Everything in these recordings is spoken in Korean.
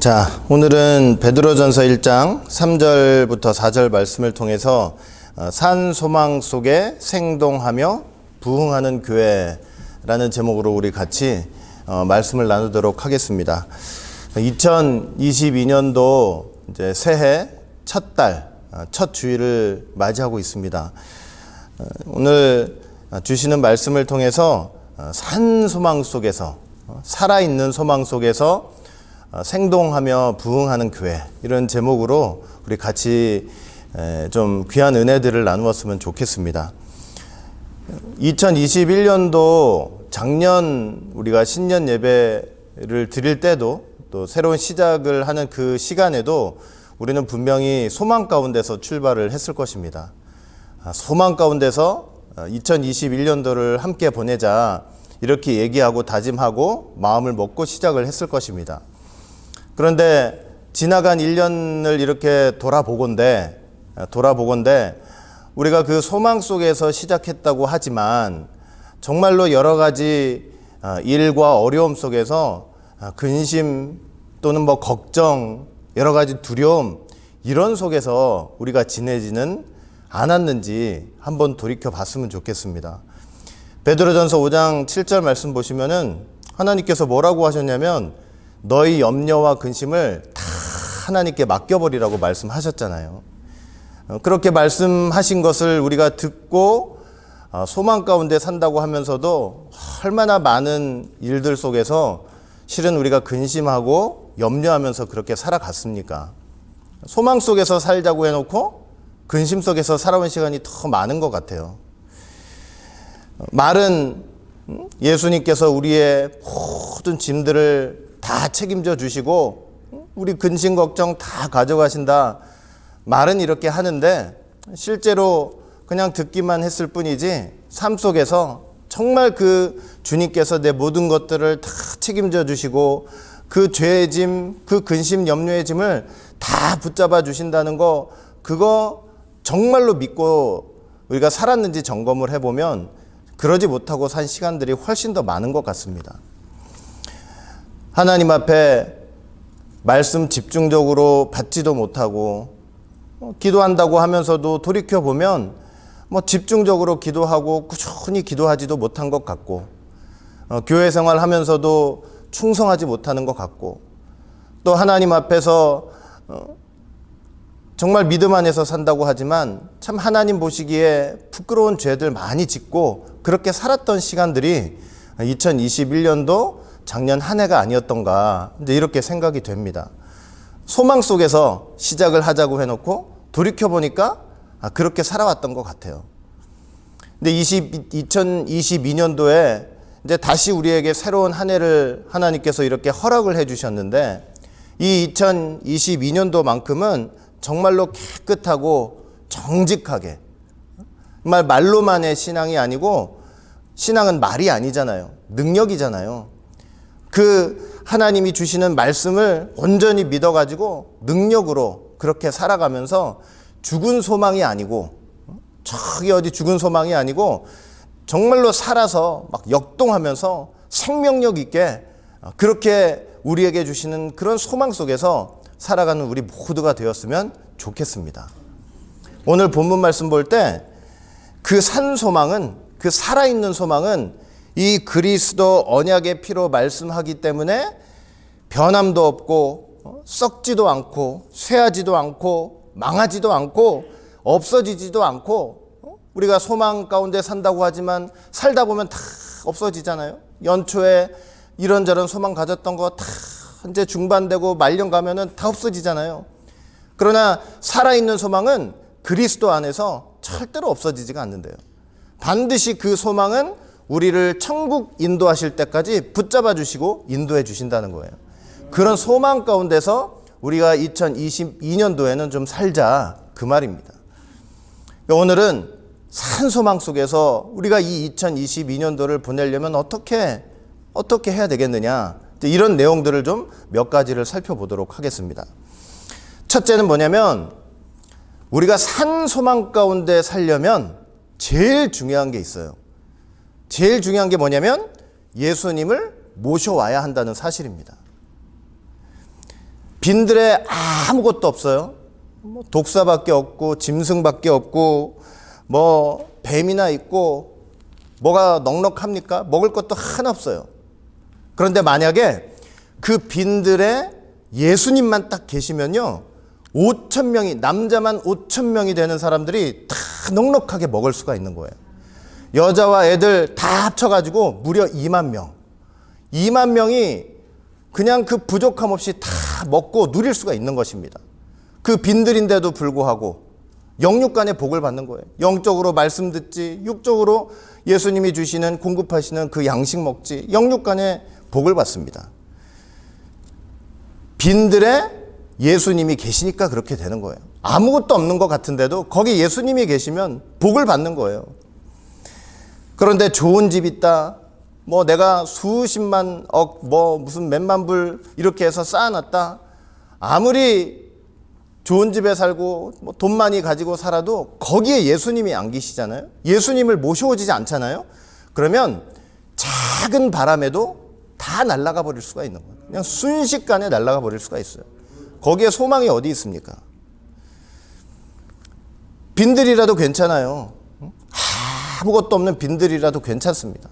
자, 오늘은 베드로전서 1장 3절부터 4절 말씀을 통해서 산 소망 속에 생동하며 부흥하는 교회라는 제목으로 우리 같이 말씀을 나누도록 하겠습니다. 2022년도 이제 새해 첫 달, 첫 주일을 맞이하고 있습니다. 오늘 주시는 말씀을 통해서 산 소망 속에서, 살아있는 소망 속에서 생동하며 부흥하는 교회, 이런 제목으로 우리 같이 좀 귀한 은혜들을 나누었으면 좋겠습니다. 2021년도 작년 우리가 신년 예배를 드릴 때도 또 새로운 시작을 하는 그 시간에도 우리는 분명히 소망 가운데서 출발을 했을 것입니다. 소망 가운데서 2021년도를 함께 보내자, 이렇게 얘기하고 다짐하고 마음을 먹고 시작을 했을 것입니다. 그런데 지나간 1년을 이렇게 돌아보건대 우리가 그 소망 속에서 시작했다고 하지만 정말로 여러 가지 일과 어려움 속에서 근심 또는 걱정, 여러 가지 두려움, 이런 속에서 우리가 지내지는 않았는지 한번 돌이켜 봤으면 좋겠습니다. 베드로전서 5장 7절 말씀 보시면은 하나님께서 뭐라고 하셨냐면 너희 염려와 근심을 다 하나님께 맡겨버리라고 말씀하셨잖아요. 그렇게 말씀하신 것을 우리가 듣고 소망 가운데 산다고 하면서도 얼마나 많은 일들 속에서 실은 우리가 근심하고 염려하면서 그렇게 살아갔습니까? 소망 속에서 살자고 해놓고 근심 속에서 살아온 시간이 더 많은 것 같아요. 말은 예수님께서 우리의 모든 짐들을 다 책임져 주시고 우리 근심 걱정 다 가져가신다, 말은 이렇게 하는데 실제로 그냥 듣기만 했을 뿐이지 삶 속에서 정말 그 주님께서 내 모든 것들을 다 책임져 주시고 그 죄의 짐, 그 근심 염려의 짐을 다 붙잡아 주신다는 거, 그거 정말로 믿고 우리가 살았는지 점검을 해보면 그러지 못하고 산 시간들이 훨씬 더 많은 것 같습니다. 하나님 앞에 말씀 집중적으로 받지도 못하고 기도한다고 하면서도 돌이켜보면 집중적으로 기도하고 꾸준히 기도하지도 못한 것 같고, 교회 생활하면서도 충성하지 못하는 것 같고, 또 하나님 앞에서 정말 믿음 안에서 산다고 하지만 참 하나님 보시기에 부끄러운 죄들 많이 짓고 그렇게 살았던 시간들이 2021년도 작년 한 해가 아니었던가, 이제 이렇게 생각이 됩니다. 소망 속에서 시작을 하자고 해놓고 돌이켜보니까 그렇게 살아왔던 것 같아요. 근데 2022년도에 이제 다시 우리에게 새로운 한 해를 하나님께서 이렇게 허락을 해주셨는데, 이 2022년도만큼은 정말로 깨끗하고 정직하게, 정말 말로만의 신앙이 아니고, 신앙은 말이 아니잖아요. 능력이잖아요. 그 하나님이 주시는 말씀을 온전히 믿어가지고 능력으로 그렇게 살아가면서 죽은 소망이 아니고, 저기 어디 죽은 소망이 아니고 정말로 살아서 막 역동하면서 생명력 있게 그렇게 우리에게 주시는 그런 소망 속에서 살아가는 우리 모두가 되었으면 좋겠습니다. 오늘 본문 말씀 볼 때 그 산 소망은, 그 살아있는 소망은 이 그리스도 언약의 피로 말씀하기 때문에 변함도 없고 썩지도 않고 쇠하지도 않고 망하지도 않고 없어지지도 않고, 우리가 소망 가운데 산다고 하지만 살다 보면 다 없어지잖아요. 연초에 이런저런 소망 가졌던 거 다 이제 중반되고 말년 가면은 다 없어지잖아요. 그러나 살아있는 소망은 그리스도 안에서 절대로 없어지지가 않는데요. 반드시 그 소망은 우리를 천국 인도하실 때까지 붙잡아 주시고 인도해 주신다는 거예요. 그런 소망 가운데서 우리가 2022년도에는 좀 살자, 그 말입니다. 오늘은 산 소망 속에서 우리가 이 2022년도를 보내려면 어떻게 해야 되겠느냐, 이런 내용들을 좀 몇 가지를 살펴보도록 하겠습니다. 첫째는 뭐냐면, 우리가 산 소망 가운데 살려면 제일 중요한 게 있어요. 제일 중요한 게 뭐냐면 예수님을 모셔와야 한다는 사실입니다. 빈들에 아무것도 없어요. 뭐 독사밖에 없고 짐승밖에 없고 뭐 뱀이나 있고 뭐가 넉넉합니까? 먹을 것도 하나 없어요. 그런데 만약에 그 빈들에 예수님만 딱 계시면요, 5,000명이, 남자만 5,000명이 되는 사람들이 다 넉넉하게 먹을 수가 있는 거예요. 여자와 애들 다 합쳐가지고 무려 2만 명. 2만 명이 그냥 그 부족함 없이 다 먹고 누릴 수가 있는 것입니다. 그 빈들인데도 불구하고 영육간의 복을 받는 거예요. 영적으로 말씀 듣지, 육적으로 예수님이 주시는, 공급하시는 그 양식 먹지, 영육간의 복을 받습니다. 빈들에 예수님이 계시니까 그렇게 되는 거예요. 아무것도 없는 것 같은데도 거기 예수님이 계시면 복을 받는 거예요. 그런데 좋은 집 있다, 뭐 내가 수십만 억, 뭐 무슨 몇만 불 이렇게 해서 쌓아놨다, 아무리 좋은 집에 살고 뭐 돈 많이 가지고 살아도 거기에 예수님이 안 계시잖아요. 예수님을 모셔오지 않잖아요. 그러면 작은 바람에도 다 날아가 버릴 수가 있는 거예요. 그냥 순식간에 날아가 버릴 수가 있어요. 거기에 소망이 어디 있습니까? 빈들이라도 괜찮아요. 아무것도 없는 빈들이라도 괜찮습니다.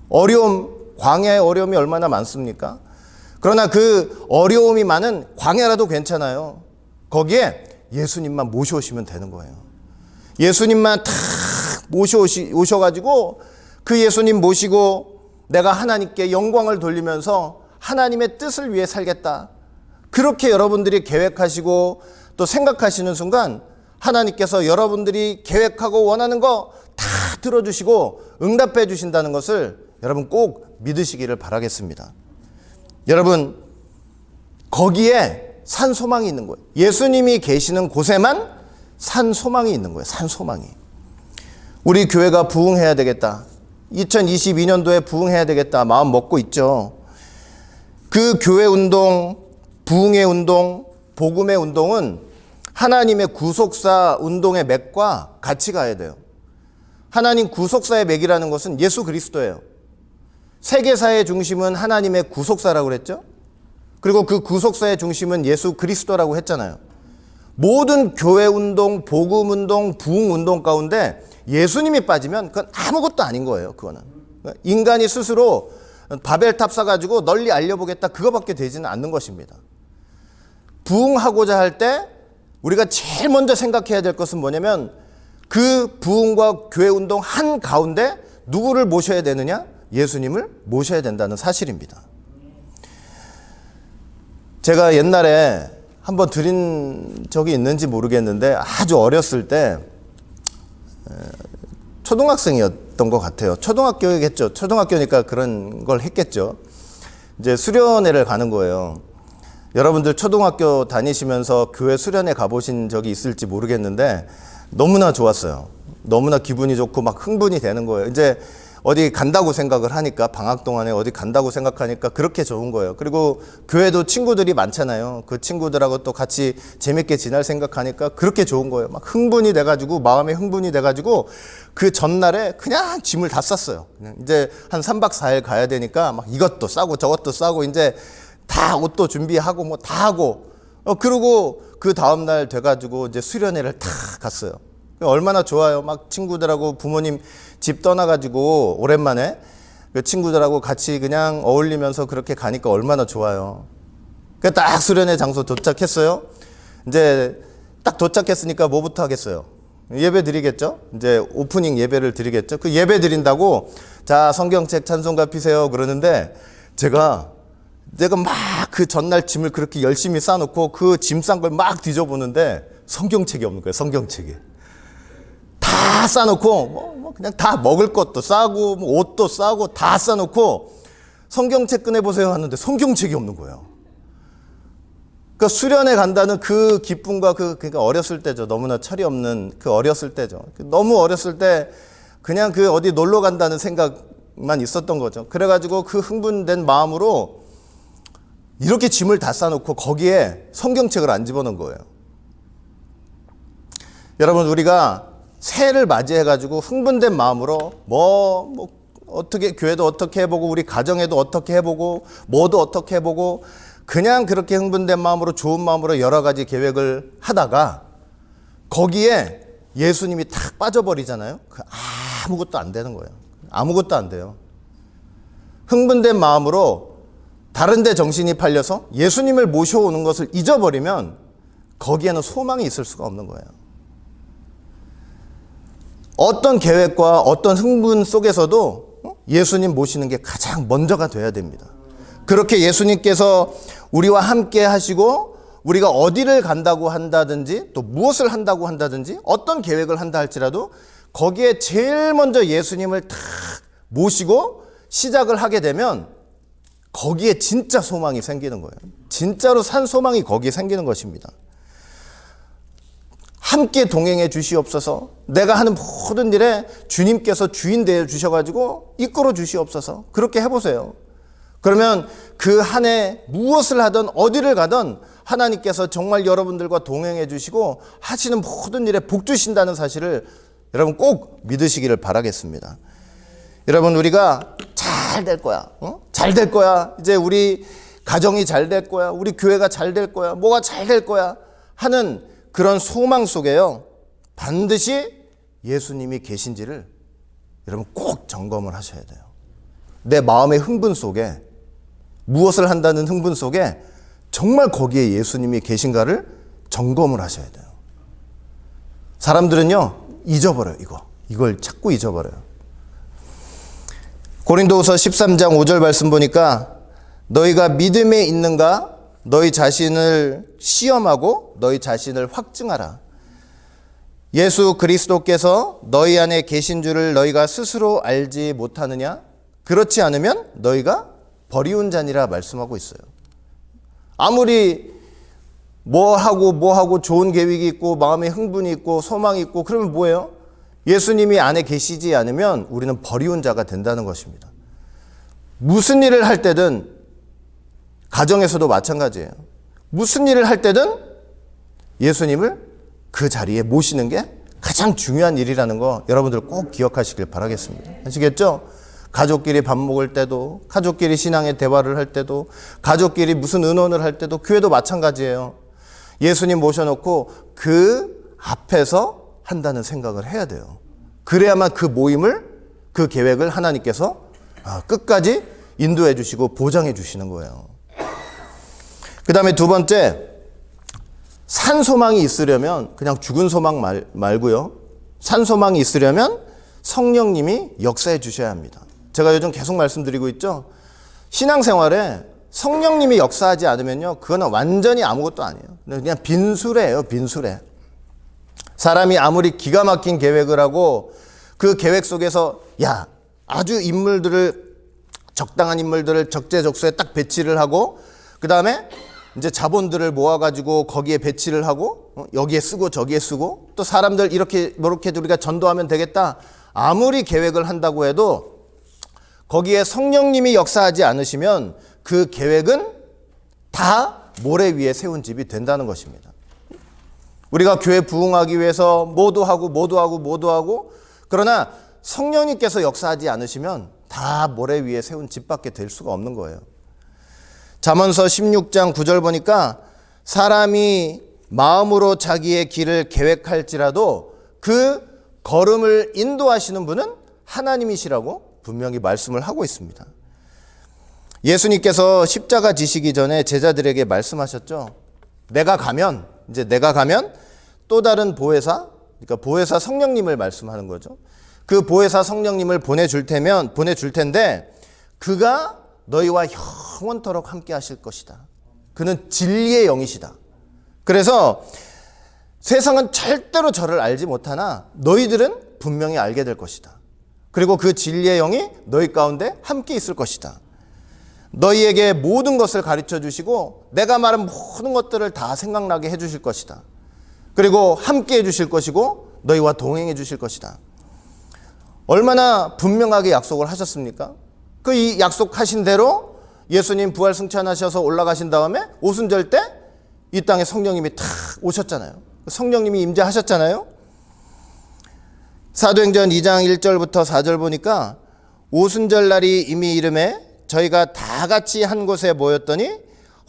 어려움, 광야의 어려움이 얼마나 많습니까? 그러나 그 어려움이 많은 광야라도 괜찮아요. 거기에 예수님만 모셔오시면 되는 거예요. 예수님만 탁 오셔가지고 그 예수님 모시고 내가 하나님께 영광을 돌리면서 하나님의 뜻을 위해 살겠다, 그렇게 여러분들이 계획하시고 또 생각하시는 순간 하나님께서 여러분들이 계획하고 원하는 거 다 들어주시고 응답해 주신다는 것을 여러분 꼭 믿으시기를 바라겠습니다. 여러분, 거기에 산 소망이 있는 거예요. 예수님이 계시는 곳에만 산 소망이 있는 거예요. 산 소망이. 우리 교회가 부흥해야 되겠다, 2022년도에 부흥해야 되겠다 마음 먹고 있죠. 그 교회 운동, 부흥의 운동, 복음의 운동은 하나님의 구속사 운동의 맥과 같이 가야 돼요. 하나님 구속사의 맥이라는 것은 예수 그리스도예요. 세계사의 중심은 하나님의 구속사라고 그랬죠. 그리고 그 구속사의 중심은 예수 그리스도라고 했잖아요. 모든 교회 운동, 복음 운동, 부흥 운동 가운데 예수님이 빠지면 그건 아무것도 아닌 거예요. 그거는 인간이 스스로 바벨탑 쌓아가지고 널리 알려보겠다, 그거밖에 되지는 않는 것입니다. 부흥하고자 할 때 우리가 제일 먼저 생각해야 될 것은 뭐냐면 그 부흥과 교회 운동 한 가운데 누구를 모셔야 되느냐? 예수님을 모셔야 된다는 사실입니다. 제가 옛날에 한번 드린 적이 있는지 모르겠는데 아주 어렸을 때 초등학생이었던 것 같아요. 초등학교겠죠. 초등학교니까 그런 걸 했겠죠. 이제 수련회를 가는 거예요. 여러분들 초등학교 다니시면서 교회 수련회 가보신 적이 있을지 모르겠는데 너무나 좋았어요. 너무나 기분이 좋고 막 흥분이 되는 거예요. 이제 어디 간다고 생각을 하니까, 방학 동안에 어디 간다고 생각하니까 그렇게 좋은 거예요. 그리고 교회도 친구들이 많잖아요. 그 친구들하고 또 같이 재밌게 지낼 생각하니까 그렇게 좋은 거예요. 막 흥분이 돼가지고, 마음에 흥분이 돼가지고 그 전날에 그냥 짐을 다 쌌어요. 그냥 이제 한 3박 4일 가야 되니까 막 이것도 싸고 저것도 싸고 이제 다 옷도 준비하고 뭐 다 하고 그러고 그 다음날 돼가지고 이제 수련회를 다 갔어요. 얼마나 좋아요. 막 친구들하고 부모님 집 떠나가지고 오랜만에 그 친구들하고 같이 그냥 어울리면서 그렇게 가니까 얼마나 좋아요. 그 딱 수련회 장소 도착했어요. 이제 딱 도착했으니까 뭐부터 하겠어요? 예배 드리겠죠? 이제 오프닝 예배를 드리겠죠? 그 예배 드린다고 자, 성경책 찬송가 피세요 그러는데 제가 막 그 전날 짐을 그렇게 열심히 싸놓고 그 짐 싼 걸 막 뒤져보는데 성경책이 없는 거예요. 성경책이. 다 싸놓고 뭐 그냥 다 먹을 것도 싸고 뭐 옷도 싸고 다 싸놓고 성경책 꺼내보세요 하는데 성경책이 없는 거예요. 그러니까 수련회 간다는 그 기쁨과 그러니까 어렸을 때죠. 너무나 철이 없는 그 어렸을 때죠. 너무 어렸을 때 그냥 그 어디 놀러 간다는 생각만 있었던 거죠. 그래가지고 그 흥분된 마음으로 이렇게 짐을 다 싸놓고 거기에 성경책을 안 집어넣은 거예요. 여러분, 우리가 새해를 맞이해가지고 흥분된 마음으로 어떻게 교회도 어떻게 해보고 우리 가정에도 어떻게 해보고 뭐도 어떻게 해보고 그냥 그렇게 흥분된 마음으로 좋은 마음으로 여러 가지 계획을 하다가 거기에 예수님이 탁 빠져버리잖아요. 아무것도 안 되는 거예요. 아무것도 안 돼요. 흥분된 마음으로 다른 데 정신이 팔려서 예수님을 모셔오는 것을 잊어버리면 거기에는 소망이 있을 수가 없는 거예요. 어떤 계획과 어떤 흥분 속에서도 예수님 모시는 게 가장 먼저가 돼야 됩니다. 그렇게 예수님께서 우리와 함께 하시고 우리가 어디를 간다고 한다든지 또 무엇을 한다고 한다든지 어떤 계획을 한다 할지라도 거기에 제일 먼저 예수님을 탁 모시고 시작을 하게 되면 거기에 진짜 소망이 생기는 거예요. 진짜로 산 소망이 거기에 생기는 것입니다. 함께 동행해 주시옵소서. 내가 하는 모든 일에 주님께서 주인 되어 주셔가지고 이끌어 주시옵소서. 그렇게 해보세요. 그러면 그 한 해 무엇을 하든 어디를 가든 하나님께서 정말 여러분들과 동행해 주시고 하시는 모든 일에 복 주신다는 사실을 여러분 꼭 믿으시기를 바라겠습니다. 여러분, 우리가 잘 될 거야. 잘 될 거야. 이제 우리 가정이 잘 될 거야. 우리 교회가 잘 될 거야. 뭐가 잘 될 거야 하는 그런 소망 속에요, 반드시 예수님이 계신지를 여러분 꼭 점검을 하셔야 돼요. 내 마음의 흥분 속에, 무엇을 한다는 흥분 속에 정말 거기에 예수님이 계신가를 점검을 하셔야 돼요. 사람들은요 잊어버려요. 이걸 자꾸 잊어버려요. 고린도후서 13장 5절 말씀 보니까 너희가 믿음에 있는가 너희 자신을 시험하고 너희 자신을 확증하라. 예수 그리스도께서 너희 안에 계신 줄을 너희가 스스로 알지 못하느냐? 그렇지 않으면 너희가 버리운 자니라 말씀하고 있어요. 아무리 뭐 하고 좋은 계획이 있고 마음에 흥분이 있고 소망이 있고 그러면 뭐예요? 예수님이 안에 계시지 않으면 우리는 버리운 자가 된다는 것입니다. 무슨 일을 할 때든 가정에서도 마찬가지예요. 무슨 일을 할 때든 예수님을 그 자리에 모시는 게 가장 중요한 일이라는 거 여러분들 꼭 기억하시길 바라겠습니다. 아시겠죠? 가족끼리 밥 먹을 때도, 가족끼리 신앙의 대화를 할 때도, 가족끼리 무슨 의논을 할 때도, 교회도 마찬가지예요. 예수님 모셔놓고 그 앞에서 한다는 생각을 해야 돼요. 그래야만 그 모임을, 그 계획을 하나님께서 끝까지 인도해 주시고 보장해 주시는 거예요. 그 다음에 두 번째, 산 소망이 있으려면 그냥 죽은 소망 말고요. 산 소망이 있으려면 성령님이 역사해 주셔야 합니다. 제가 요즘 계속 말씀드리고 있죠. 신앙생활에 성령님이 역사하지 않으면요, 그거는 완전히 아무것도 아니에요. 그냥 빈수레예요, 빈수레. 사람이 아무리 기가 막힌 계획을 하고 그 계획 속에서 아주 적당한 인물들을 적재적소에 딱 배치를 하고 그 다음에 이제 자본들을 모아가지고 거기에 배치를 하고 여기에 쓰고 저기에 쓰고 또 사람들 이렇게 우리가 전도하면 되겠다. 아무리 계획을 한다고 해도 거기에 성령님이 역사하지 않으시면 그 계획은 다 모래 위에 세운 집이 된다는 것입니다. 우리가 교회 부흥하기 위해서 모두 하고 그러나 성령님께서 역사하지 않으시면 다 모래 위에 세운 집밖에 될 수가 없는 거예요. 잠언서 16장 9절 보니까 사람이 마음으로 자기의 길을 계획할지라도 그 걸음을 인도하시는 분은 하나님이시라고 분명히 말씀을 하고 있습니다. 예수님께서 십자가 지시기 전에 제자들에게 말씀하셨죠. 내가 가면 또 다른 보혜사, 그러니까 보혜사 성령님을 말씀하는 거죠. 그 보혜사 성령님을 보내줄 텐데 그가 너희와 영원토록 함께 하실 것이다. 그는 진리의 영이시다. 그래서 세상은 절대로 저를 알지 못하나 너희들은 분명히 알게 될 것이다. 그리고 그 진리의 영이 너희 가운데 함께 있을 것이다. 너희에게 모든 것을 가르쳐 주시고 내가 말한 모든 것들을 다 생각나게 해 주실 것이다. 그리고 함께 해 주실 것이고 너희와 동행해 주실 것이다. 얼마나 분명하게 약속을 하셨습니까? 그 이 약속하신 대로 예수님 부활 승천하셔서 올라가신 다음에 오순절 때 이 땅에 성령님이 탁 오셨잖아요. 성령님이 임재하셨잖아요. 사도행전 2장 1절부터 4절 보니까 오순절 날이 이미 이름에 저희가 다 같이 한 곳에 모였더니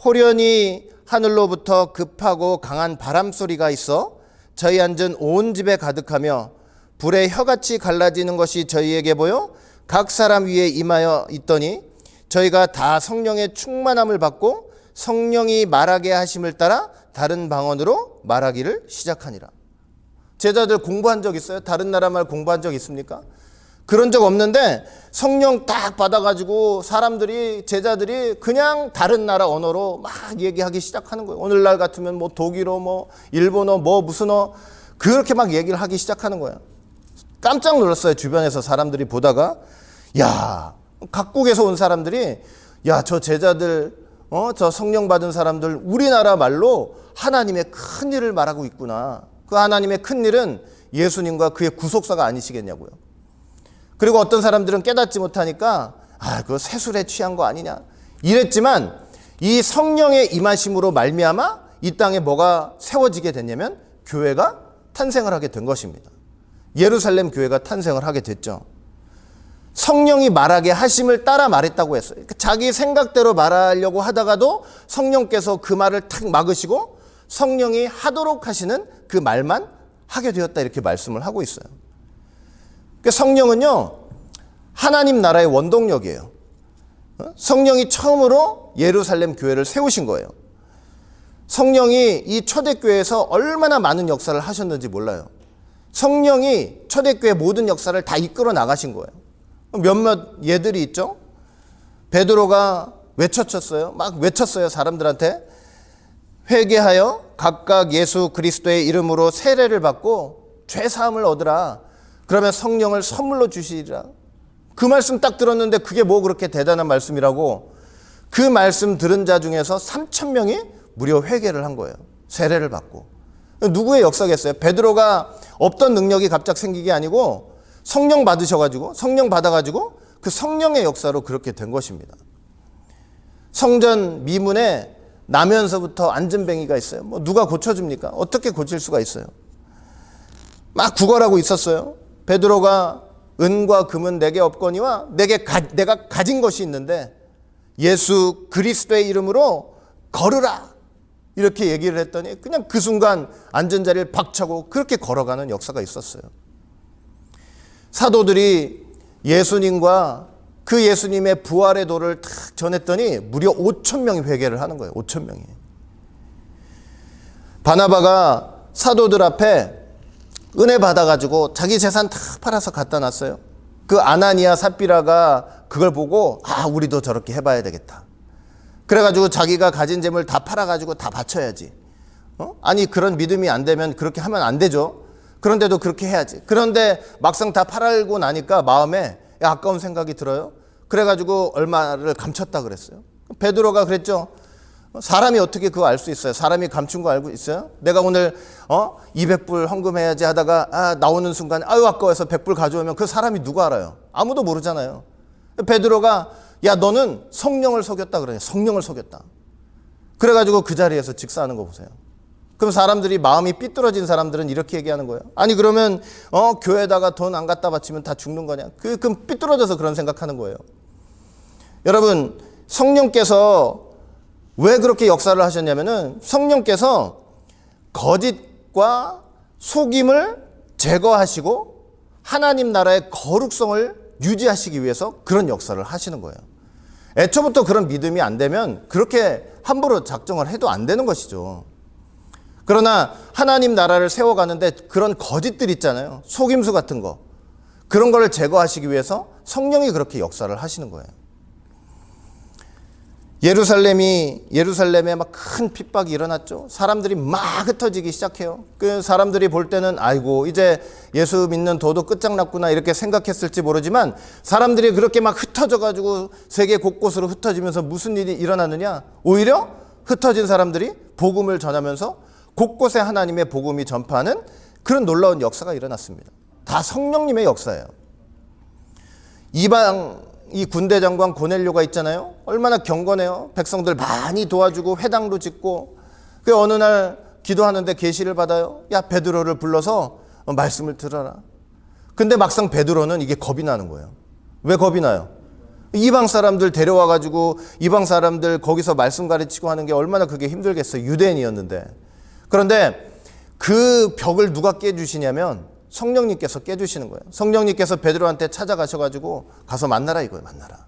호련히 하늘로부터 급하고 강한 바람 소리가 있어 저희 앉은 온 집에 가득하며 불의 혀같이 갈라지는 것이 저희에게 보여 각 사람 위에 임하여 있더니 저희가 다 성령의 충만함을 받고 성령이 말하게 하심을 따라 다른 방언으로 말하기를 시작하니라. 제자들 공부한 적 있어요? 다른 나라 말 공부한 적 있습니까? 그런 적 없는데 성령 딱 받아가지고 제자들이 그냥 다른 나라 언어로 막 얘기하기 시작하는 거예요. 오늘날 같으면 뭐 독일어, 뭐 일본어, 뭐 무슨어 그렇게 막 얘기를 하기 시작하는 거예요. 깜짝 놀랐어요. 주변에서 사람들이 보다가 야, 각국에서 온 사람들이 야, 저 제자들 저 성령 받은 사람들 우리나라 말로 하나님의 큰 일을 말하고 있구나. 그 하나님의 큰 일은 예수님과 그의 구속사가 아니시겠냐고요. 그리고 어떤 사람들은 깨닫지 못하니까 그거 세술에 취한 거 아니냐 이랬지만 이 성령의 임하심으로 말미암아 이 땅에 뭐가 세워지게 됐냐면 교회가 탄생을 하게 된 것입니다. 예루살렘 교회가 탄생을 하게 됐죠. 성령이 말하게 하심을 따라 말했다고 했어요. 자기 생각대로 말하려고 하다가도 성령께서 그 말을 탁 막으시고 성령이 하도록 하시는 그 말만 하게 되었다 이렇게 말씀을 하고 있어요. 성령은요 하나님 나라의 원동력이에요. 성령이 처음으로 예루살렘 교회를 세우신 거예요. 성령이 이 초대교회에서 얼마나 많은 역사를 하셨는지 몰라요. 성령이 초대교회 모든 역사를 다 이끌어 나가신 거예요. 몇몇 예들이 있죠. 베드로가 외쳤어요. 막 외쳤어요. 사람들한테 회개하여 각각 예수 그리스도의 이름으로 세례를 받고 죄 사함을 얻으라. 그러면 성령을 선물로 주시리라. 그 말씀 딱 들었는데 그게 뭐 그렇게 대단한 말씀이라고 그 말씀 들은 자 중에서 3,000명이 무려 회개를 한 거예요. 세례를 받고. 누구의 역사겠어요? 베드로가 없던 능력이 갑자기 생긴 게 아니고 성령 받아가지고 그 성령의 역사로 그렇게 된 것입니다. 성전 미문에 나면서부터 안전뱅이가 있어요. 뭐 누가 고쳐줍니까? 어떻게 고칠 수가 있어요? 막 구걸하고 있었어요. 베드로가 은과 금은 내게 없거니와 내가 가진 것이 있는데 예수 그리스도의 이름으로 걸으라 이렇게 얘기를 했더니 그냥 그 순간 앉은 자리를 박차고 그렇게 걸어가는 역사가 있었어요. 사도들이 예수님과 그 예수님의 부활의 도를 탁 전했더니 무려 5,000명이 회개를 하는 거예요. 5,000명이. 바나바가 사도들 앞에 은혜 받아가지고 자기 재산 다 팔아서 갖다 놨어요. 그 아나니아 삽비라가 그걸 보고 우리도 저렇게 해봐야 되겠다. 그래가지고 자기가 가진 재물 다 팔아가지고 다 바쳐야지. 아니 그런 믿음이 안 되면 그렇게 하면 안 되죠. 그런데도 그렇게 해야지. 그런데 막상 다 팔고 나니까 마음에 아까운 생각이 들어요. 그래가지고 얼마를 감췄다 그랬어요. 베드로가 그랬죠. 사람이 어떻게 그거 알 수 있어요? 사람이 감춘 거 알고 있어요? 내가 오늘 200불 헌금해야지 하다가 나오는 순간 아까워서 100불 가져오면 그 사람이 누가 알아요? 아무도 모르잖아요. 베드로가 야 너는 성령을 속였다 그러냐. 성령을 속였다. 그래가지고 그 자리에서 직사하는 거 보세요. 그럼 사람들이 마음이 삐뚤어진 사람들은 이렇게 얘기하는 거예요. 아니 그러면 교회에다가 돈 안 갖다 바치면 다 죽는 거냐. 그럼 삐뚤어져서 그런 생각하는 거예요. 여러분 성령께서 왜 그렇게 역사를 하셨냐면은 성령께서 거짓과 속임을 제거하시고 하나님 나라의 거룩성을 유지하시기 위해서 그런 역사를 하시는 거예요. 애초부터 그런 믿음이 안 되면 그렇게 함부로 작정을 해도 안 되는 것이죠. 그러나 하나님 나라를 세워가는데 그런 거짓들 있잖아요. 속임수 같은 거. 그런 거를 제거하시기 위해서 성령이 그렇게 역사를 하시는 거예요. 예루살렘에 막 큰 핍박이 일어났죠. 사람들이 막 흩어지기 시작해요. 그 사람들이 볼 때는 아이고 이제 예수 믿는 도도 끝장났구나 이렇게 생각했을지 모르지만 사람들이 그렇게 막 흩어져 가지고 세계 곳곳으로 흩어지면서 무슨 일이 일어나느냐. 오히려 흩어진 사람들이 복음을 전하면서 곳곳에 하나님의 복음이 전파하는 그런 놀라운 역사가 일어났습니다. 다 성령님의 역사예요. 이 군대 장관 고넬료가 있잖아요. 얼마나 경건해요. 백성들 많이 도와주고 회당도 짓고. 그 어느 날 기도하는데 계시를 받아요. 야 베드로를 불러서 말씀을 들어라. 근데 막상 베드로는 이게 겁이 나는 거예요. 왜 겁이 나요? 이방 사람들 데려와 가지고 이방 사람들 거기서 말씀 가르치고 하는 게 얼마나 그게 힘들겠어요. 유대인이었는데. 그런데 그 벽을 누가 깨주시냐면 성령님께서 깨주시는 거예요. 성령님께서 베드로한테 찾아가셔 가지고 가서 만나라 이거예요. 만나라.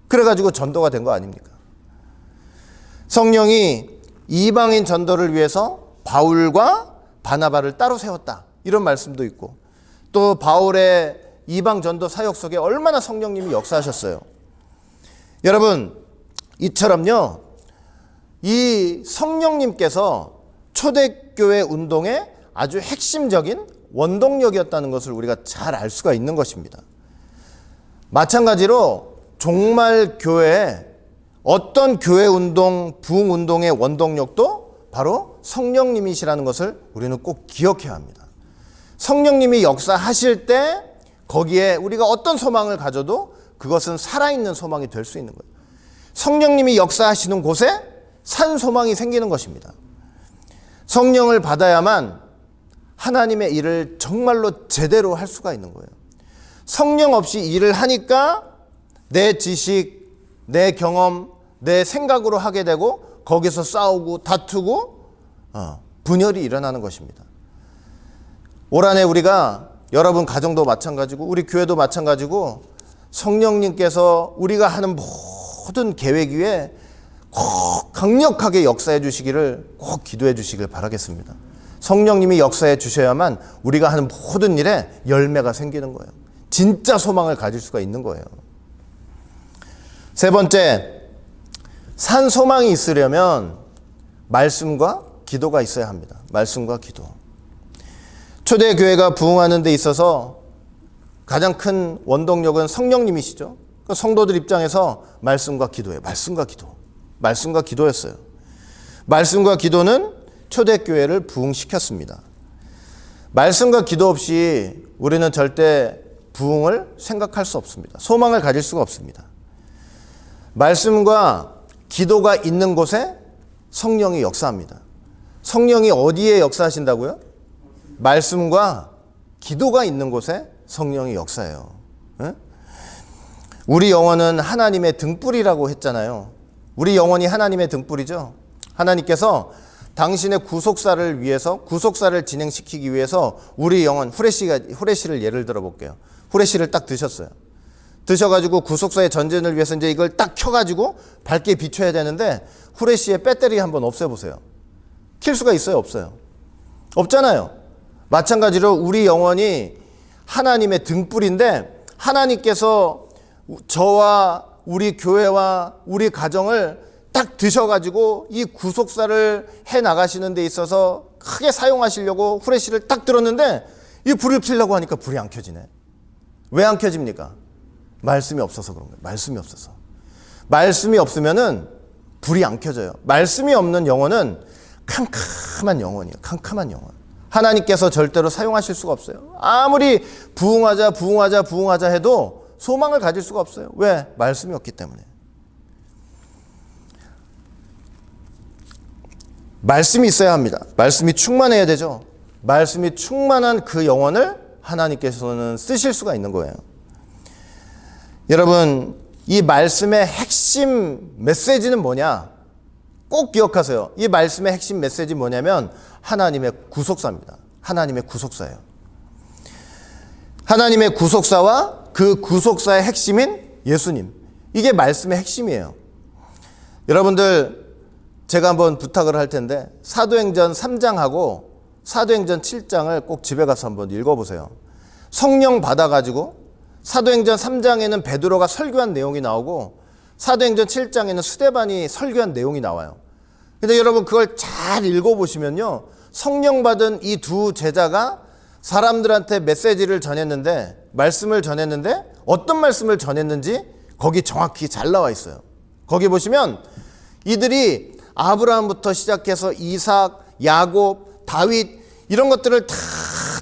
그래 가지고 전도가 된 거 아닙니까? 성령이 이방인 전도를 위해서 바울과 바나바를 따로 세웠다. 이런 말씀도 있고, 또 바울의 이방 전도 사역 속에 얼마나 성령님이 역사하셨어요. 여러분, 이처럼요, 이 성령님께서 초대교회 운동의 아주 핵심적인 원동력이었다는 것을 우리가 잘 알 수가 있는 것입니다. 마찬가지로 종말 교회에 어떤 교회 운동, 부흥 운동의 원동력도 바로 성령님이시라는 것을 우리는 꼭 기억해야 합니다. 성령님이 역사하실 때 거기에 우리가 어떤 소망을 가져도 그것은 살아있는 소망이 될 수 있는 거예요. 성령님이 역사하시는 곳에 산 소망이 생기는 것입니다. 성령을 받아야만 하나님의 일을 정말로 제대로 할 수가 있는 거예요. 성령 없이 일을 하니까 내 지식, 내 경험, 내 생각으로 하게 되고 거기서 싸우고 다투고 분열이 일어나는 것입니다. 올 한해 우리가, 여러분 가정도 마찬가지고 우리 교회도 마찬가지고, 성령님께서 우리가 하는 모든 계획 위에 꼭 강력하게 역사해 주시기를 꼭 기도해 주시길 바라겠습니다. 성령님이 역사해 주셔야만 우리가 하는 모든 일에 열매가 생기는 거예요. 진짜 소망을 가질 수가 있는 거예요. 세 번째, 산 소망이 있으려면 말씀과 기도가 있어야 합니다. 말씀과 기도. 초대교회가 부흥하는 데 있어서 가장 큰 원동력은 성령님이시죠. 성도들 입장에서 말씀과 기도예요. 말씀과 기도. 말씀과 기도였어요. 말씀과 기도는 초대교회를 부흥시켰습니다. 말씀과 기도 없이 우리는 절대 부흥을 생각할 수 없습니다. 소망을 가질 수가 없습니다. 말씀과 기도가 있는 곳에 성령이 역사합니다. 성령이 어디에 역사하신다고요? 말씀과 기도가 있는 곳에 성령이 역사해요. 네? 우리 영혼은 하나님의 등불이라고 했잖아요. 우리 영혼이 하나님의 등불이죠. 하나님께서 당신의 구속사를 위해서, 구속사를 진행시키기 위해서 우리 영혼, 후레쉬를 예를 들어 볼게요. 후레쉬를 딱 드셨어요. 드셔가지고 구속사의 전쟁을 위해서 이제 이걸 딱 켜가지고 밝게 비춰야 되는데 후레쉬의 배터리 한번 없애보세요. 킬 수가 있어요? 없어요? 없잖아요. 마찬가지로 우리 영혼이 하나님의 등불인데 하나님께서 저와 우리 교회와 우리 가정을 딱 드셔가지고 이 구속사를 해 나가시는 데 있어서 크게 사용하시려고 후레쉬를 딱 들었는데 이 불을 켜려고 하니까 불이 안 켜지네. 왜 안 켜집니까? 말씀이 없어서 그런 거예요. 말씀이 없어서. 말씀이 없으면은 불이 안 켜져요. 말씀이 없는 영혼은 캄캄한 영혼이에요. 캄캄한 영혼. 하나님께서 절대로 사용하실 수가 없어요. 아무리 부흥하자 해도 소망을 가질 수가 없어요. 왜? 말씀이 없기 때문에. 말씀이 있어야 합니다. 말씀이 충만해야 되죠. 말씀이 충만한 그 영혼을 하나님께서는 쓰실 수가 있는 거예요. 여러분, 이 말씀의 핵심 메시지는 뭐냐? 꼭 기억하세요. 이 말씀의 핵심 메시지 뭐냐면 하나님의 구속사입니다. 하나님의 구속사예요. 하나님의 구속사와 그 구속사의 핵심인 예수님. 이게 말씀의 핵심이에요. 여러분들, 제가 한번 부탁을 할 텐데 사도행전 3장하고 사도행전 7장을 꼭 집에 가서 한번 읽어보세요. 성령 받아가지고 사도행전 3장에는 베드로가 설교한 내용이 나오고 사도행전 7장에는 스데반이 설교한 내용이 나와요. 근데 여러분 그걸 잘 읽어보시면요, 성령 받은 이 두 제자가 사람들한테 메시지를 전했는데, 말씀을 전했는데 어떤 말씀을 전했는지 거기 정확히 잘 나와 있어요. 거기 보시면 이들이 아브라함부터 시작해서 이삭, 야곱, 다윗 이런 것들을 다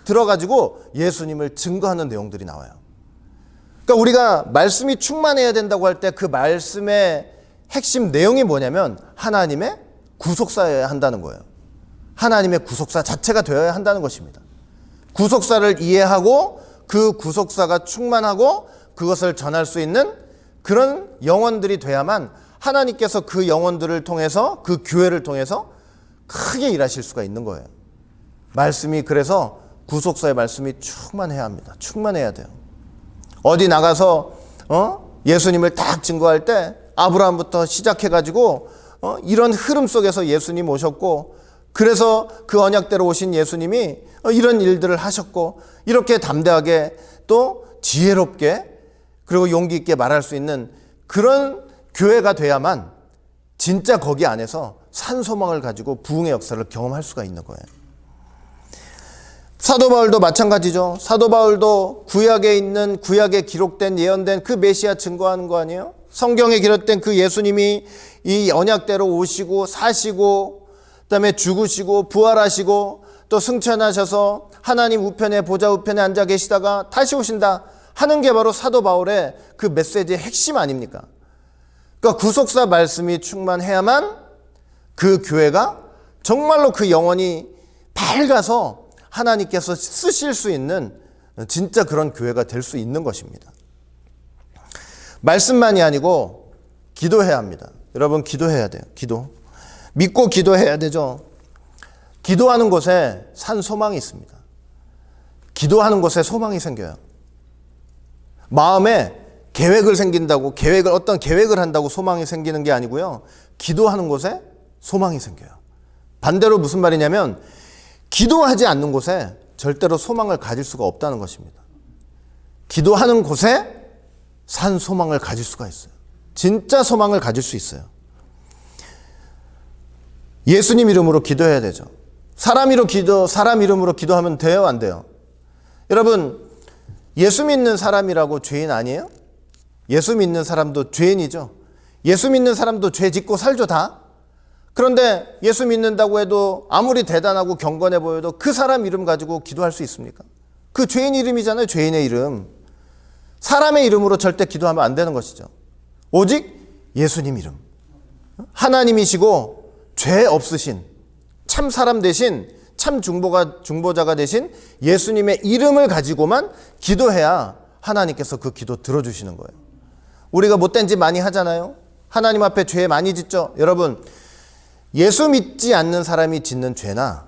들어가지고 예수님을 증거하는 내용들이 나와요. 그러니까 우리가 말씀이 충만해야 된다고 할 때 그 말씀의 핵심 내용이 뭐냐면 하나님의 구속사여야 한다는 거예요. 하나님의 구속사 자체가 되어야 한다는 것입니다. 구속사를 이해하고 그 구속사가 충만하고 그것을 전할 수 있는 그런 영혼들이 돼야만 하나님께서 그 영혼들을 통해서, 그 교회를 통해서 크게 일하실 수가 있는 거예요. 말씀이, 그래서 구속사의 말씀이 충만해야 합니다. 충만해야 돼요. 어디 나가서 예수님을 딱 증거할 때 아브라함부터 시작해가지고 이런 흐름 속에서 예수님 오셨고, 그래서 그 언약대로 오신 예수님이 이런 일들을 하셨고, 이렇게 담대하게 또 지혜롭게 그리고 용기 있게 말할 수 있는 그런 교회가 돼야만 진짜 거기 안에서 산소망을 가지고 부흥의 역사를 경험할 수가 있는 거예요. 사도 바울도 마찬가지죠. 사도 바울도 구약에 있는, 구약에 기록된, 예언된 그 메시아 증거하는 거 아니에요? 성경에 기록된 그 예수님이 이 언약대로 오시고 사시고, 그다음에 죽으시고 부활하시고 또 승천하셔서 하나님 우편에, 보좌 우편에 앉아 계시다가 다시 오신다 하는 게 바로 사도 바울의 그 메시지의 핵심 아닙니까? 그러니까 구속사 말씀이 충만해야만 그 교회가 정말로 그 영혼이 밝아서 하나님께서 쓰실 수 있는 진짜 그런 교회가 될 수 있는 것입니다. 말씀만이 아니고 기도해야 합니다. 여러분, 기도해야 돼요. 기도. 믿고 기도해야 되죠. 기도하는 곳에 산 소망이 있습니다. 기도하는 곳에 소망이 생겨요. 마음에 계획을 생긴다고, 어떤 계획을 한다고 소망이 생기는 게 아니고요. 기도하는 곳에 소망이 생겨요. 반대로 무슨 말이냐면, 기도하지 않는 곳에 절대로 소망을 가질 수가 없다는 것입니다. 기도하는 곳에 산 소망을 가질 수가 있어요. 진짜 소망을 가질 수 있어요. 예수님 이름으로 기도해야 되죠. 사람 이름으로 기도하면 돼요, 안 돼요? 여러분, 예수 믿는 사람이라고 죄인 아니에요? 예수 믿는 사람도 죄인이죠. 예수 믿는 사람도 죄 짓고 살죠, 다. 그런데 예수 믿는다고 해도 아무리 대단하고 경건해 보여도 그 사람 이름 가지고 기도할 수 있습니까? 그 죄인 이름이잖아요, 죄인의 이름. 사람의 이름으로 절대 기도하면 안 되는 것이죠. 오직 예수님 이름. 하나님이시고 죄 없으신 참 사람 대신 참 중보자가 되신 예수님의 이름을 가지고만 기도해야 하나님께서 그 기도 들어주시는 거예요. 우리가 못된 짓 많이 하잖아요. 하나님 앞에 죄 많이 짓죠. 여러분, 예수 믿지 않는 사람이 짓는 죄나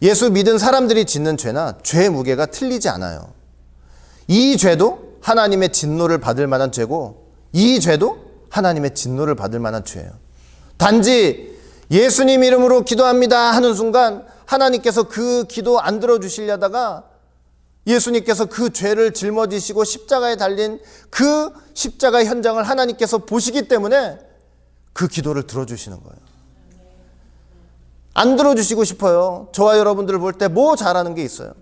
예수 믿은 사람들이 짓는 죄나 죄의 무게가 틀리지 않아요. 이 죄도 하나님의 진노를 받을 만한 죄고, 이 죄도 하나님의 진노를 받을 만한 죄예요. 단지 예수님 이름으로 기도합니다 하는 순간 하나님께서 그 기도 안 들어주시려다가 예수님께서 그 죄를 짊어지시고 십자가에 달린 그 십자가 현장을 하나님께서 보시기 때문에 그 기도를 들어주시는 거예요. 안 들어주시고 싶어요. 저와 여러분들을 볼 때 뭐 잘하는 게 있어요?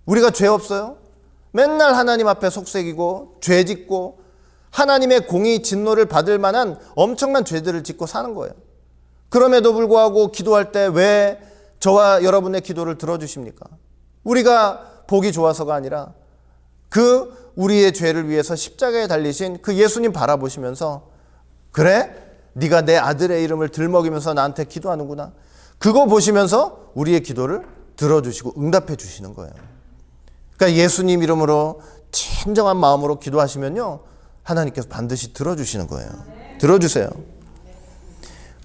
우리가 죄 없어요? 맨날 하나님 앞에 속색이고 죄 짓고 하나님의 공의 진노를 받을 만한 엄청난 죄들을 짓고 사는 거예요. 그럼에도 불구하고 기도할 때 왜 저와 여러분의 기도를 들어주십니까? 우리가 복이 좋아서가 아니라 그 우리의 죄를 위해서 십자가에 달리신 그 예수님 바라보시면서, 그래? 네가 내 아들의 이름을 들먹이면서 나한테 기도하는구나. 그거 보시면서 우리의 기도를 들어주시고 응답해 주시는 거예요. 그러니까 예수님 이름으로 진정한 마음으로 기도하시면요, 하나님께서 반드시 들어주시는 거예요. 들어주세요.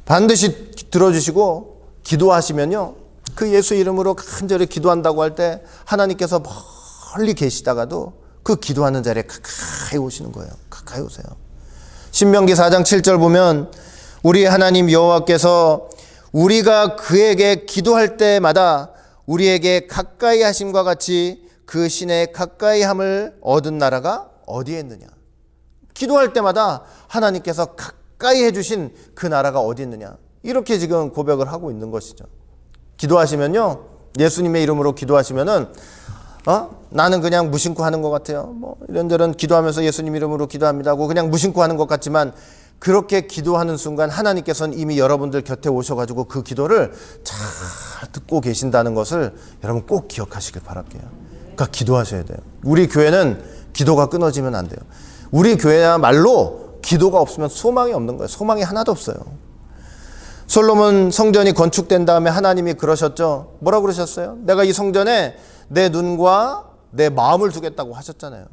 반드시 들어주시고 기도하시면요, 그 예수 이름으로 간절히 기도한다고 할 때 하나님께서 멀리 계시다가도 그 기도하는 자리에 가까이 오시는 거예요. 가까이 오세요. 신명기 4장 7절 보면 우리 하나님 여호와께서 우리가 그에게 기도할 때마다 우리에게 가까이 하심과 같이 그 신의 가까이 함을 얻은 나라가 어디에 있느냐. 기도할 때마다 하나님께서 가까이 해주신 그 나라가 어디 있느냐. 이렇게 지금 고백을 하고 있는 것이죠. 기도하시면요, 예수님의 이름으로 기도하시면은 나는 그냥 무심코 하는 것 같아요. 뭐 이런저런 기도하면서 예수님 이름으로 기도합니다 하고 그냥 무심코 하는 것 같지만, 그렇게 기도하는 순간 하나님께서는 이미 여러분들 곁에 오셔가지고 그 기도를 잘 듣고 계신다는 것을 여러분 꼭 기억하시길 바랄게요. 그러니까 기도하셔야 돼요. 우리 교회는 기도가 끊어지면 안 돼요. 우리 교회야말로 기도가 없으면 소망이 없는 거예요. 소망이 하나도 없어요. 솔로몬 성전이 건축된 다음에 하나님이 그러셨죠. 뭐라고 그러셨어요? 내가 이 성전에 내 눈과 내 마음을 두겠다고 하셨잖아요.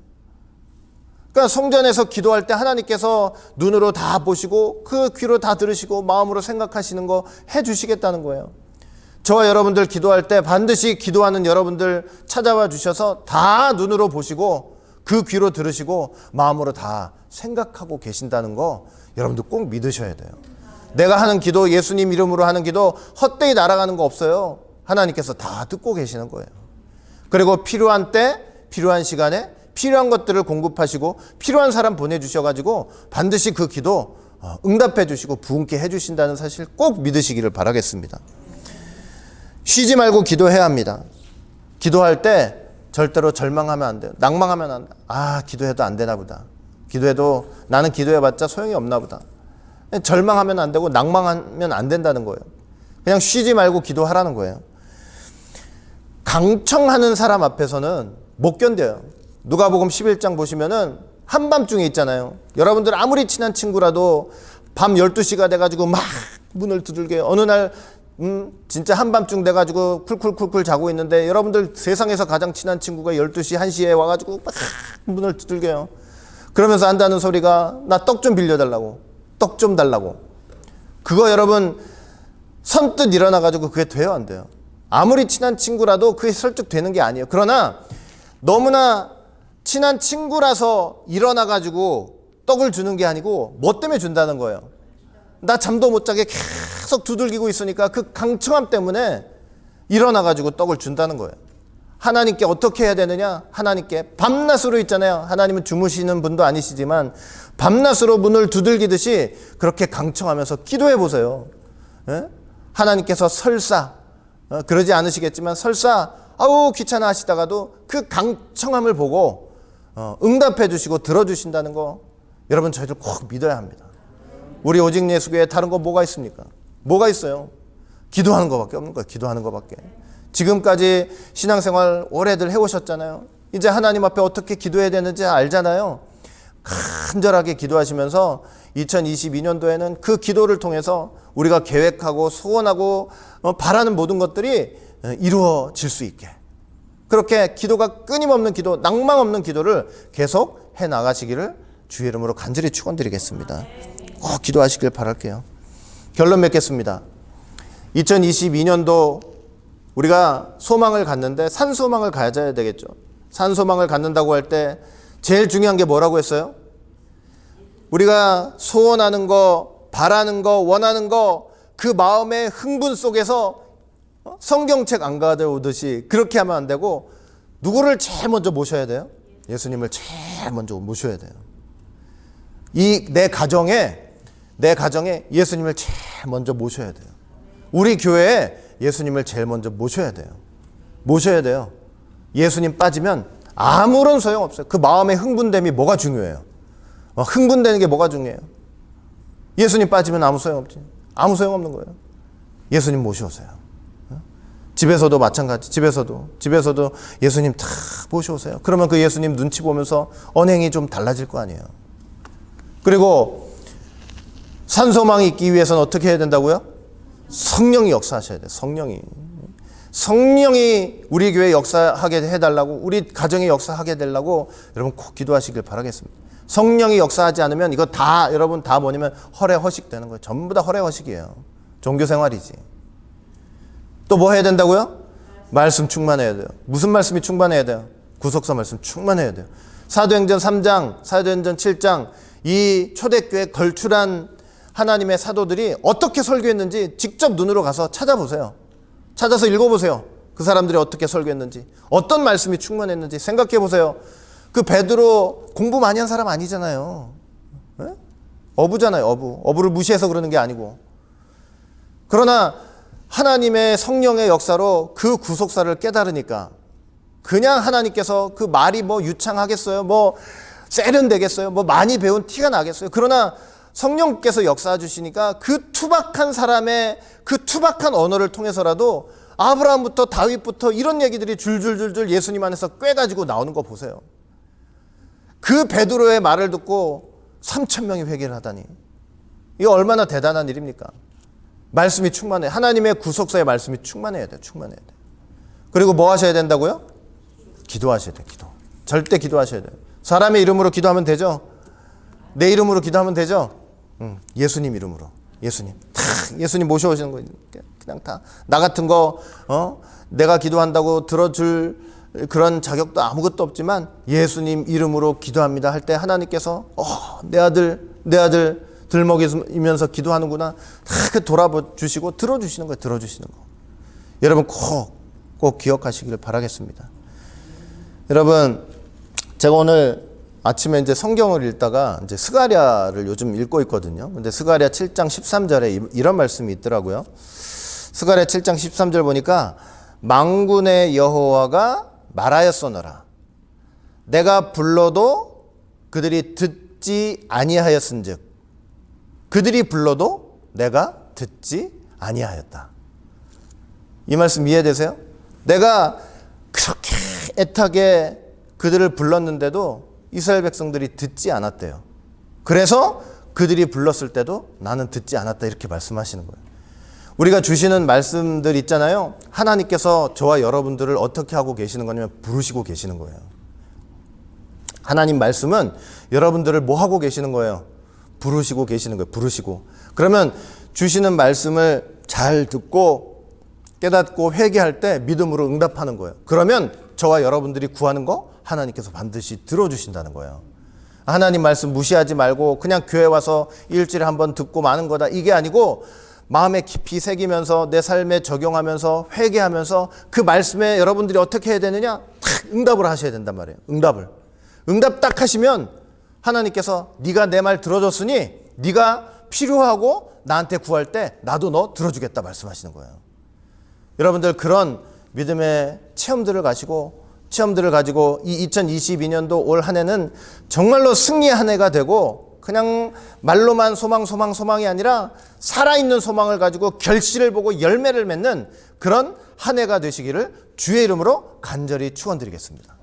그러니까 성전에서 기도할 때 하나님께서 눈으로 다 보시고 그 귀로 다 들으시고 마음으로 생각하시는 거 해주시겠다는 거예요. 저와 여러분들 기도할 때 반드시 기도하는 여러분들 찾아와 주셔서 다 눈으로 보시고 그 귀로 들으시고 마음으로 다 생각하고 계신다는 거 여러분들 꼭 믿으셔야 돼요. 내가 하는 기도, 예수님 이름으로 하는 기도 헛되이 날아가는 거 없어요. 하나님께서 다 듣고 계시는 거예요. 그리고 필요한 때, 필요한 시간에 필요한 것들을 공급하시고 필요한 사람 보내주셔가지고 반드시 그 기도 응답해 주시고 부흥케 해주신다는 사실 꼭 믿으시기를 바라겠습니다. 쉬지 말고 기도해야 합니다. 기도할 때 절대로 절망하면 안 돼요. 낭망하면 안 돼요. 기도해도 안 되나 보다. 기도해도 나는 기도해봤자 소용이 없나 보다. 절망하면 안 되고 낭망하면 안 된다는 거예요. 그냥 쉬지 말고 기도하라는 거예요. 강청하는 사람 앞에서는 못 견뎌요. 누가복음 11장 보시면은 한밤중에 있잖아요. 여러분들 아무리 친한 친구라도 밤 12시가 돼가지고 막 문을 두들겨요. 어느 날 진짜 한밤중 돼가지고 쿨쿨쿨쿨 자고 있는데 여러분들 세상에서 가장 친한 친구가 12시, 1시에 와가지고 막 문을 두들겨요. 그러면서 한다는 소리가 나 떡 좀 빌려달라고, 떡 좀 달라고. 그거 여러분 선뜻 일어나가지고 그게 돼요, 안 돼요? 아무리 친한 친구라도 그게 설득되는 게 아니에요. 그러나 너무나 친한 친구라서 일어나가지고 떡을 주는 게 아니고 뭐 때문에 준다는 거예요. 나 잠도 못 자게 계속 두들기고 있으니까 그 강청함 때문에 일어나가지고 떡을 준다는 거예요. 하나님께 어떻게 해야 되느냐? 하나님께 밤낮으로 있잖아요. 하나님은 주무시는 분도 아니시지만 밤낮으로 문을 두들기듯이 그렇게 강청하면서 기도해 보세요. 예? 하나님께서 설사 그러지 않으시겠지만 설사 귀찮아 하시다가도 그 강청함을 보고 응답해 주시고 들어주신다는 거 여러분 저희들 꼭 믿어야 합니다. 우리 오직 예수교회 다른 거 뭐가 있습니까? 뭐가 있어요? 기도하는 거밖에 없는 거예요. 기도하는 거밖에. 지금까지 신앙생활 오래들 해오셨잖아요. 이제 하나님 앞에 어떻게 기도해야 되는지 알잖아요. 간절하게 기도하시면서 2022년도에는 그 기도를 통해서 우리가 계획하고 소원하고 바라는 모든 것들이 이루어질 수 있게 그렇게 기도가 끊임없는 기도, 낭망 없는 기도를 계속 해나가시기를 주의 이름으로 간절히 축원드리겠습니다. 꼭 기도하시길 바랄게요. 결론 맺겠습니다. 2022년도 우리가 소망을 갖는데 산소망을 가져야 되겠죠. 산소망을 갖는다고 할 때 제일 중요한 게 뭐라고 했어요? 우리가 소원하는 거, 바라는 거, 원하는 거 그 마음의 흥분 속에서 성경책 안 가져오듯이 그렇게 하면 안 되고 누구를 제일 먼저 모셔야 돼요? 예수님을 제일 먼저 모셔야 돼요. 내 가정에 예수님을 제일 먼저 모셔야 돼요. 우리 교회에 예수님을 제일 먼저 모셔야 돼요. 모셔야 돼요. 예수님 빠지면 아무런 소용없어요. 그 마음의 흥분됨이 뭐가 중요해요? 흥분되는 게 뭐가 중요해요? 예수님 빠지면 아무 소용없지. 아무 소용없는 거예요. 예수님 모셔오세요. 집에서도 마찬가지. 집에서도 예수님 다 모셔오세요. 그러면 그 예수님 눈치 보면서 언행이 좀 달라질 거 아니에요. 그리고 산소망이 있기 위해서는 어떻게 해야 된다고요? 성령이 역사하셔야 돼요. 성령이 우리 교회에 역사하게 해달라고, 우리 가정에 역사하게 되려고 여러분 꼭 기도하시길 바라겠습니다. 성령이 역사하지 않으면 이거 다 여러분 다 뭐냐면 허례허식 되는 거예요. 전부 다 허례허식이에요. 종교생활이지. 또 뭐 해야 된다고요? 말씀 충만해야 돼요. 무슨 말씀이 충만해야 돼요? 구속사 말씀 충만해야 돼요. 사도행전 3장, 사도행전 7장 이 초대교회 걸출한 하나님의 사도들이 어떻게 설교했는지 직접 눈으로 가서 찾아보세요. 찾아서 읽어보세요. 그 사람들이 어떻게 설교했는지, 어떤 말씀이 충만했는지 생각해보세요. 그 베드로 공부 많이 한 사람 아니잖아요. 네? 어부잖아요. 어부를 무시해서 그러는 게 아니고. 그러나 하나님의 성령의 역사로 그 구속사를 깨달으니까 그냥 하나님께서 그 말이 뭐 유창하겠어요? 뭐 세련되겠어요? 뭐 많이 배운 티가 나겠어요? 그러나 성령께서 역사해 주시니까 그 투박한 사람의 그 투박한 언어를 통해서라도 아브라함부터 다윗부터 이런 얘기들이 줄줄줄줄 예수님 안에서 꿰가지고 나오는 거 보세요. 그 베드로의 말을 듣고 3,000명이 회개를 하다니 이거 얼마나 대단한 일입니까? 말씀이 충만해. 하나님의 구속사의 말씀이 충만해야 돼요. 충만해야 돼요. 그리고 뭐 하셔야 된다고요? 기도하셔야 돼요. 절대 기도하셔야 돼요. 사람의 이름으로 기도하면 되죠? 내 이름으로 기도하면 되죠? 예수님 이름으로. 예수님 모셔오시는 거예요. 그냥 다. 나 같은 거, 내가 기도한다고 들어줄 그런 자격도 아무것도 없지만 예수님 이름으로 기도합니다 할 때 하나님께서, 내 아들 들먹이면서 기도하는구나. 다 돌아주시고 들어주시는 거예요. 들어주시는 거. 여러분 꼭 기억하시기를 바라겠습니다. 여러분, 제가 오늘 아침에 이제 성경을 읽다가 이제 스가랴를 요즘 읽고 있거든요. 근데 스가랴 7장 13절에 이런 말씀이 있더라고요. 스가랴 7장 13절 보니까 만군의 여호와가 말하였소너라. 내가 불러도 그들이 듣지 아니하였은즉 그들이 불러도 내가 듣지 아니하였다. 이 말씀 이해되세요? 내가 그렇게 애타게 그들을 불렀는데도 이스라엘 백성들이 듣지 않았대요. 그래서 그들이 불렀을 때도 나는 듣지 않았다 이렇게 말씀하시는 거예요. 우리가 주시는 말씀들 있잖아요. 하나님께서 저와 여러분들을 어떻게 하고 계시는 거냐면 부르시고 계시는 거예요. 하나님 말씀은 여러분들을 뭐 하고 계시는 거예요? 부르시고 계시는 거예요. 부르시고. 그러면 주시는 말씀을 잘 듣고 깨닫고 회개할 때 믿음으로 응답하는 거예요. 그러면 저와 여러분들이 구하는 거 하나님께서 반드시 들어주신다는 거예요. 하나님 말씀 무시하지 말고 그냥 교회 와서 일주일에 한 번 듣고 마는 거다. 이게 아니고 마음에 깊이 새기면서 내 삶에 적용하면서 회개하면서 그 말씀에 여러분들이 어떻게 해야 되느냐? 딱 응답을 하셔야 된단 말이에요. 응답 딱 하시면 하나님께서 네가 내 말 들어줬으니 네가 필요하고 나한테 구할 때 나도 너 들어주겠다 말씀하시는 거예요. 여러분들 그런 믿음의 체험들을 가지고 이 2022년도 올 한 해는 정말로 승리의 한 해가 되고 그냥 말로만 소망이 아니라 살아있는 소망을 가지고 결실을 보고 열매를 맺는 그런 한 해가 되시기를 주의 이름으로 간절히 축원드리겠습니다.